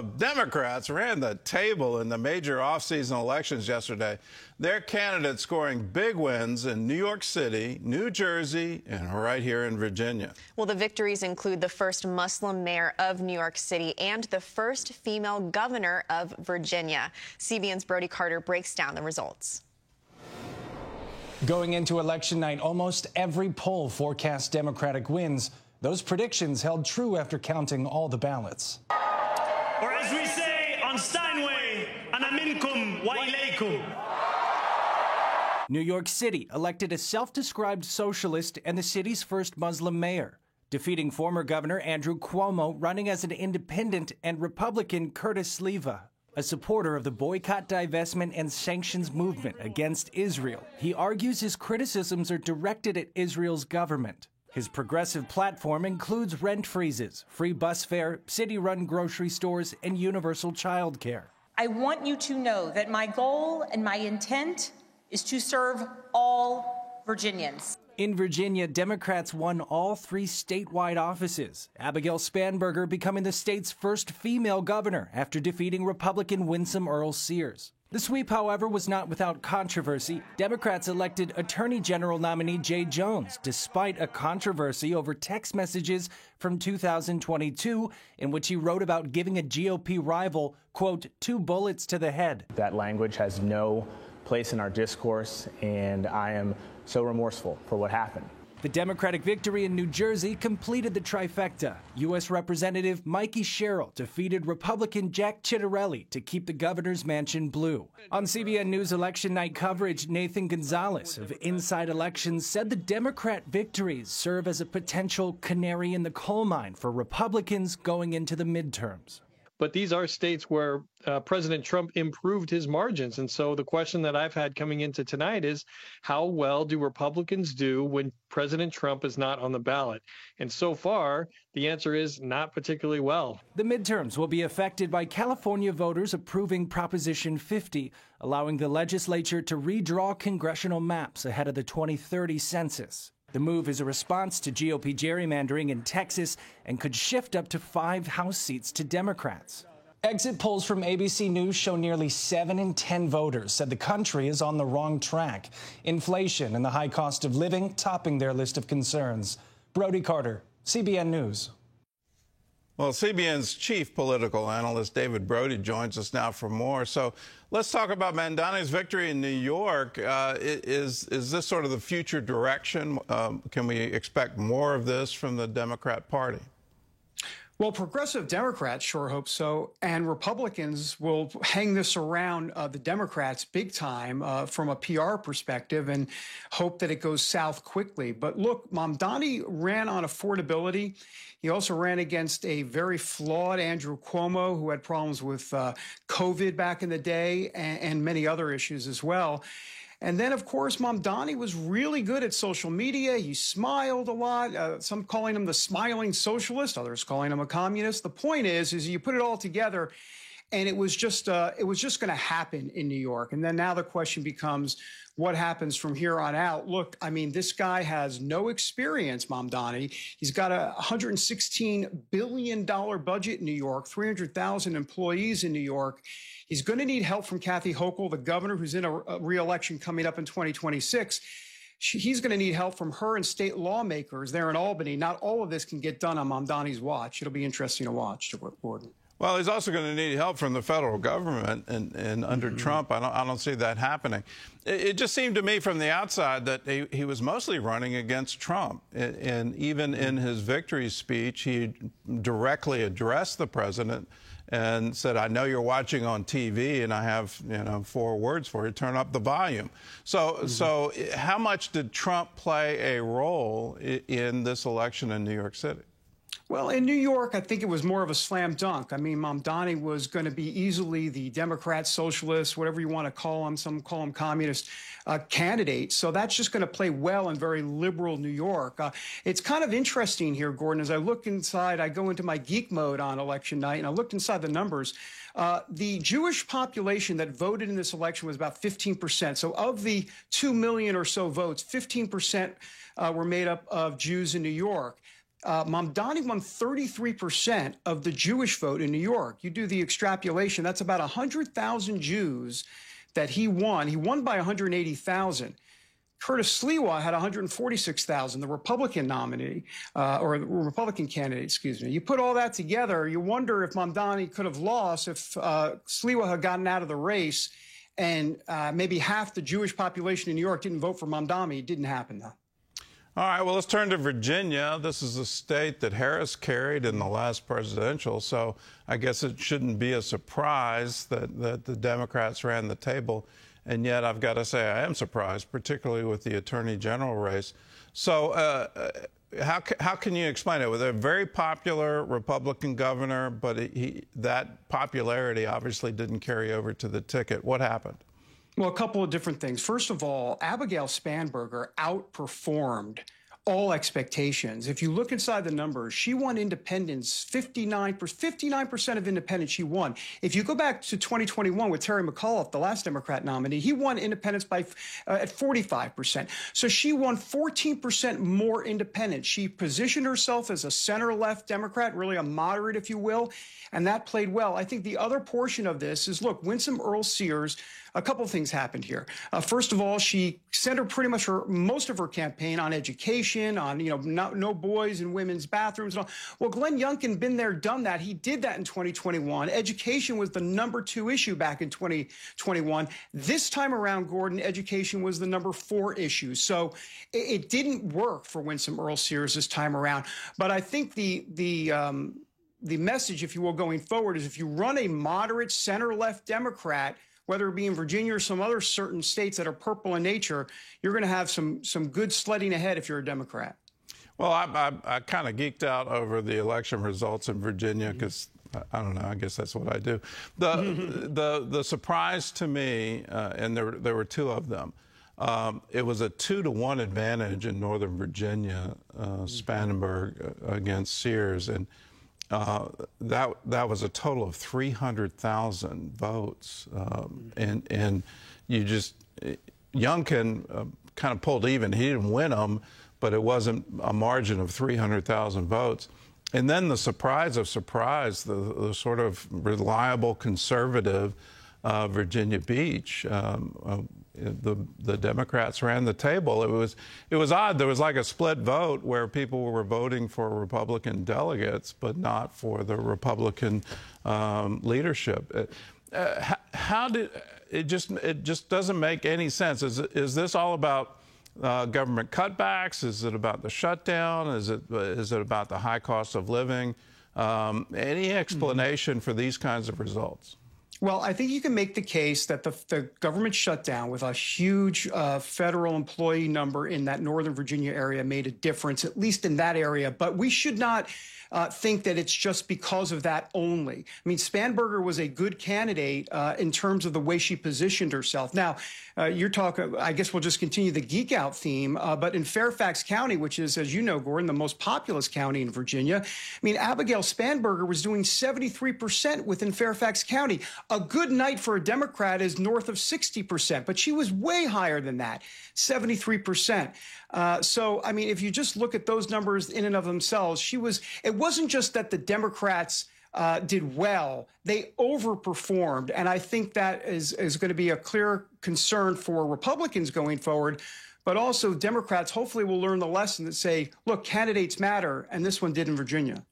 Democrats ran the table in the major off-season elections yesterday. Their candidates scoring big wins in New York City, New Jersey, and right here in Virginia. Well, the victories include the first Muslim mayor of New York City and the first female governor of Virginia. CBN's Brody Carter breaks down the results. Going into election night, almost every poll forecast Democratic wins. Those predictions held true after counting all the ballots. Or as we say on Steinway, minkum, alaikum. New York City elected a self-described socialist and the city's first Muslim mayor, defeating former Governor Andrew Cuomo running as an independent and Republican Curtis Sliwa. A supporter of the boycott, divestment, and sanctions movement against Israel, he argues his criticisms are directed at Israel's government. His progressive platform includes rent freezes, free bus fare, city-run grocery stores, and universal child care. I want you to know that my goal and my intent is to serve all Virginians. In Virginia, Democrats won all 3 statewide offices, Abigail Spanberger becoming the state's first female governor after defeating Republican Winsome Earl Sears. The sweep, however, was not without controversy. Democrats elected Attorney General nominee Jay Jones, despite a controversy over text messages from 2022 in which he wrote about giving a GOP rival, quote, 2 bullets to the head. That language has no place in our discourse, and I am so remorseful for what happened. The Democratic victory in New Jersey completed the trifecta. U.S. Representative Mikey Sherrill defeated Republican Jack Ciattarelli to keep the governor's mansion blue. On CBN News election night coverage, Nathan Gonzalez of Inside Elections said the Democrat victories serve as a potential canary in the coal mine for Republicans going into the midterms. But these are states where President Trump improved his margins. And so the question that I've had coming into tonight is, how well do Republicans do when President Trump is not on the ballot? And so far, the answer is not particularly well. The midterms will be affected by California voters approving Proposition 50, allowing the legislature to redraw congressional maps ahead of the 2030 census. The move is a response to GOP gerrymandering in Texas and could shift up to 5 House seats to Democrats. Exit polls from ABC News show nearly 7 in 10 voters said the country is on the wrong track. Inflation and the high cost of living topping their list of concerns. Brody Carter, CBN News. Well, CBN's chief political analyst, David Brody, joins us now for more. So let's talk about Mamdani's victory in New York. Is this sort of the future direction? Can we expect more of this from the Democrat Party? Well, progressive Democrats sure hope so, and Republicans will hang this around the Democrats big time from a PR perspective and hope that it goes south quickly. But look, Mamdani ran on affordability. He also ran against a very flawed Andrew Cuomo, who had problems with COVID back in the day and many other issues as well. And then, of course, Mamdani was really good at social media. He smiled a lot. Some calling him the smiling socialist, others calling him a communist. The point is you put it all together, and it was just going to happen in New York. And then now the question becomes, what happens from here on out? Look, I mean, this guy has no experience, Mamdani. He's got a $116 billion budget in New York, 300,000 employees in New York. He's going to need help from Kathy Hochul, the governor who's in a re-election coming up in 2026. He's going to need help from her and state lawmakers there in Albany. Not all of this can get done on Mamdani's watch. It'll be interesting to watch, Gordon. Well, he's also going to need help from the federal government, and under Trump, I don't see that happening. It just seemed to me from the outside that he was mostly running against Trump, and even in his victory speech, he directly addressed the president and said, "I know you're watching on TV, and I have 4 words for you: turn up the volume." So how much did Trump play a role in this election in New York City? Well, in New York, I think it was more of a slam dunk. I mean, Mamdani was going to be easily the Democrat, socialist, whatever you want to call him, some call him communist candidate. So that's just going to play well in very liberal New York. It's kind of interesting here, Gordon, as I look inside, I go into my geek mode on election night, and I looked inside the numbers. The Jewish population that voted in this election was about 15%. So of the 2 million or so votes, 15% were made up of Jews in New York. Mamdani won 33% of the Jewish vote in New York. You do the extrapolation, that's about 100,000 Jews that he won. He won by 180,000. Curtis Sliwa had 146,000, the Republican nominee, or the Republican candidate, excuse me. You put all that together, you wonder if Mamdani could have lost if Sliwa had gotten out of the race and maybe half the Jewish population in New York didn't vote for Mamdani. It didn't happen, though. All right, well, let's turn to Virginia. This is a state that Harris carried in the last presidential, so I guess it shouldn't be a surprise that the Democrats ran the table. And yet, I've got to say, I am surprised, particularly with the Attorney General race. So how can you explain it? With a very popular Republican governor, but that popularity obviously didn't carry over to the ticket. What happened? Well, a couple of different things. First of all, Abigail Spanberger outperformed all expectations. If you look inside the numbers, she won independents, 59% of independents she won. If you go back to 2021 with Terry McAuliffe, the last Democrat nominee, he won independents by at 45%. So she won 14% more independents. She positioned herself as a center-left Democrat, really a moderate, if you will, and that played well. I think the other portion of this is, look, Winsome Earl-Sears, a couple of things happened here. First of all, she centered pretty much most of her campaign on education, on no boys in women's bathrooms and all. Well, Glenn Youngkin been there, done that. He did that in 2021. Education was the #2 issue back in 2021. This time around, Gordon, education was the #4 issue. So it didn't work for Winsome Earl-Sears this time around. But I think the message, if you will, going forward is if you run a moderate center-left Democrat, whether it be in Virginia or some other certain states that are purple in nature, you're going to have some good sledding ahead if you're a Democrat. Well, I kind of geeked out over the election results in Virginia because, I don't know, I guess that's what I do. The surprise to me, and there were two of them, it was a 2-to-1 advantage in Northern Virginia, Spanberg against Sears, and that was a total of 300,000 votes, and Youngkin kind of pulled even. He didn't win them, but it wasn't a margin of 300,000 votes. And then the surprise of surprise, the sort of reliable conservative Virginia Beach, the Democrats ran the table. It was odd. There was like a split vote where people were voting for Republican delegates, but not for the Republican leadership. How did it just doesn't make any sense? Is this all about government cutbacks? Is it about the shutdown? Is it about the high cost of living? Any explanation for these kinds of results? Well, I think you can make the case that the government shutdown with a huge federal employee number in that Northern Virginia area made a difference, at least in that area. But we should not think that it's just because of that only. I mean, Spanberger was a good candidate in terms of the way she positioned herself. Now, you're talking, I guess we'll just continue the geek out theme, but in Fairfax County, which is, as you know, Gordon, the most populous county in Virginia, I mean, Abigail Spanberger was doing 73% within Fairfax County. A good night for a Democrat is north of 60%, but she was way higher than that, 73%. So, I mean, if you just look at those numbers in and of themselves, it wasn't just that the Democrats did well, they overperformed. And I think that is going to be a clear concern for Republicans going forward. But also Democrats hopefully will learn the lesson that say, look, candidates matter. And this one did in Virginia.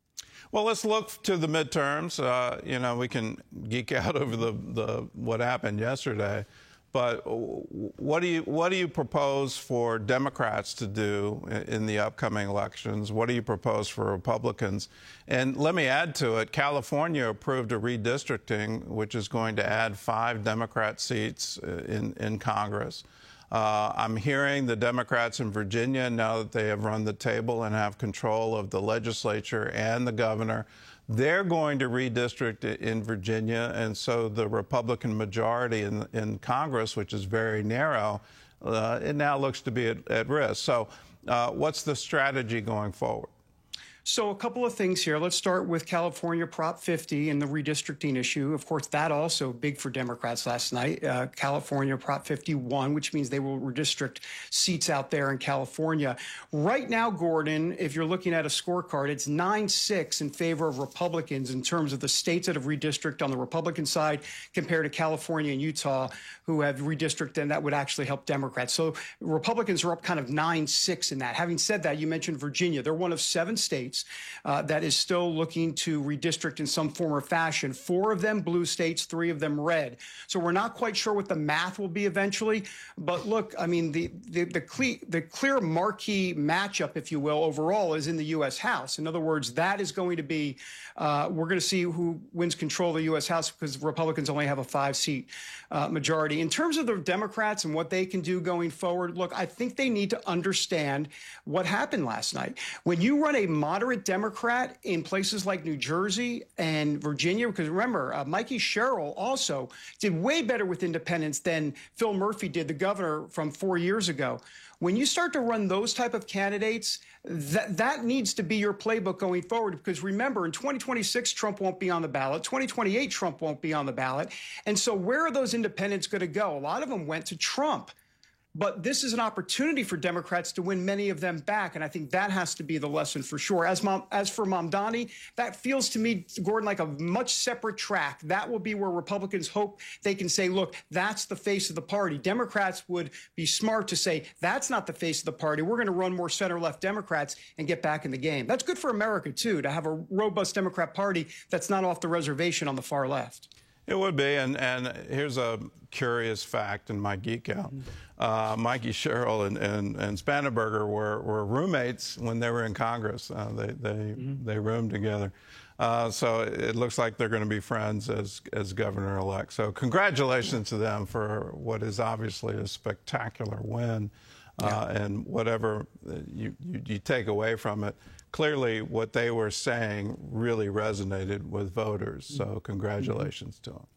Well, let's look to the midterms. We can geek out over the what happened yesterday. But what do you propose for Democrats to do in the upcoming elections? What do you propose for Republicans? And let me add to it, California approved a redistricting, which is going to add 5 Democrat seats in Congress. I'm hearing the Democrats in Virginia, now that they have run the table and have control of the legislature and the governor, they're going to redistrict in Virginia, and so the Republican majority in Congress, which is very narrow, it now looks to be at risk. So what's the strategy going forward? So a couple of things here. Let's start with California Prop 50 and the redistricting issue. Of course, that also big for Democrats last night. California Prop 51, which means they will redistrict seats out there in California. Right now, Gordon, if you're looking at a scorecard, it's 9-6 in favor of Republicans in terms of the states that have redistricted on the Republican side compared to California and Utah, who have redistricted, and that would actually help Democrats. So Republicans are up kind of 9-6 in that. Having said that, you mentioned Virginia. They're one of 7 states that is still looking to redistrict in some form or fashion. 4 of them blue states, 3 of them red. So we're not quite sure what the math will be eventually. But look, I mean, the clear marquee matchup, if you will, overall is in the U.S. House. In other words, that is going to be, we're going to see who wins control of the U.S. House because Republicans only have a 5-seat majority. In terms of the Democrats and what they can do going forward, look, I think they need to understand what happened last night. When you run a moderate Democrat in places like New Jersey and Virginia, because remember, Mikey Sherrill also did way better with independents than Phil Murphy did, the governor from 4 years ago. When you start to run those type of candidates, that needs to be your playbook going forward, because remember, in 2026, Trump won't be on the ballot. 2028, Trump won't be on the ballot. And so where are those independents going to go? A lot of them went to Trump. But this is an opportunity for Democrats to win many of them back, and I think that has to be the lesson for sure. As for Mamdani, that feels to me, Gordon, like a much separate track. That will be where Republicans hope they can say, look, that's the face of the party. Democrats would be smart to say, that's not the face of the party. We're going to run more center-left Democrats and get back in the game. That's good for America, too, to have a robust Democrat party that's not off the reservation on the far left. It would be, and here's a curious fact in my geek out. Mikey Sherrill and Spangenberger were roommates when they were in Congress. They roomed together. So it looks like they're going to be friends as governor-elect. So congratulations to them for what is obviously a spectacular win. And whatever you take away from it, clearly what they were saying really resonated with voters. So congratulations to them.